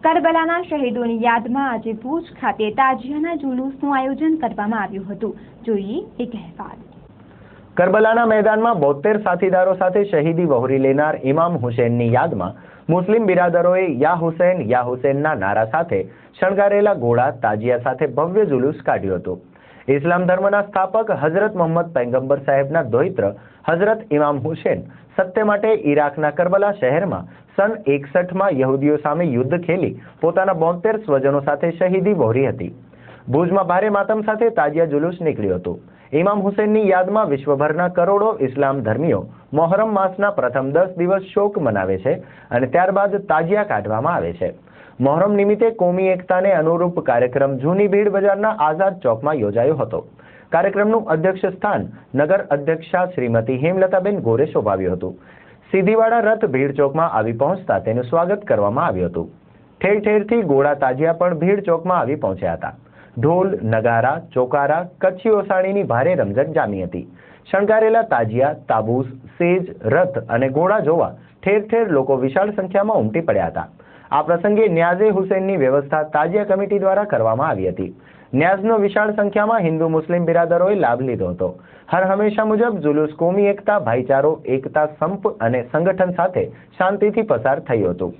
કરબલાના શહીદોની યાદમાં આજે ભુજ ખાતે તાજિયાના જુલુસનું આયોજન કરવામાં આવ્યું હતું। જોઈએ એક અહેવાલ। કરબલાના મેદાનમાં 72 સાથીદારો સાથે શહીદી વહોરી લેનાર ઇમામ હુસૈનની યાદમાં મુસ્લિમ બિરાદરોએ યા હુસૈનના નારા સાથે શણગારેલા ઘોડા તાજિયા સાથે ભવ્ય જુલુસ કાઢ્યું હતું। ઇસ્લામ ધર્મના સ્થાપક હઝરત મુહમ્મદ પૈગંબર સાહેબના દૌહિત્ર હઝરત ઇમામ હુસૈન સત્ય માટે ઈરાકના કરબલા શહેરમાં સન 61માં યહૂદીઓ સામે યુદ્ધ ખેલી પોતાના 72 સ્વજનો સાથે શહીદી વહોરી હતી। ભુજમાં ભારે માતમ સાથે તાજિયા જુલુસ નીકળ્યું હતું। ઇમામ હુસૈનની યાદમાં વિશ્વભરના કરોડો ઇસ્લામ ધર્મીઓ મોહરમ માસના પ્રથમ 10 દિવસ શોક મનાવે છે અને ત્યારબાદ તાજિયા કાઢવામાં આવે છે। મોહરમ નિમિત્તે કોમી એકતાને અનુરૂપ કાર્યક્રમ જૂની ભીડ બજારના આઝાદ ચોકમાં યોજાયો હતો। કાર્યક્રમનું અધ્યક્ષ સ્થાન નગર અધ્યક્ષા શ્રીમતી હેમલતાબેન ગોરે શોભાવ્યું હતું। સીધીવાડા રથ ભીડ ચોકમાં આવી પહોંચતા તેનું સ્વાગત કરવામાં આવ્યું હતું। ઠેર ઠેરથી ઘોડા તાજિયા પણ ભીડ ચોકમાં આવી પહોંચ્યા હતા। ઢોલ નગારા ચોકારા કચ્છી ઓસાણીની ભારે રમઝટ જામી હતી। શણગારેલા તાજિયા તાબૂસ સેજ રથ અને ઘોડા જોવા ઠેર ઠેર લોકો વિશાળ સંખ્યામાં ઉમટી પડ્યા હતા। આ પ્રસંગે ન્યાઝે હુસૈનની વ્યવસ્થા તાજિયા કમિટી દ્વારા કરવામાં આવી હતી। ન્યાઝનો વિશાળ સંખ્યામાં હિન્દુ મુસ્લિમ બિરાદરોએ લાભ લીધો હતો। હર હંમેશા મુજબ જુલુસ કોમી એકતા ભાઈચારો એકતા સંપ અને સંગઠન સાથે શાંતિથી પસાર થયું હતું।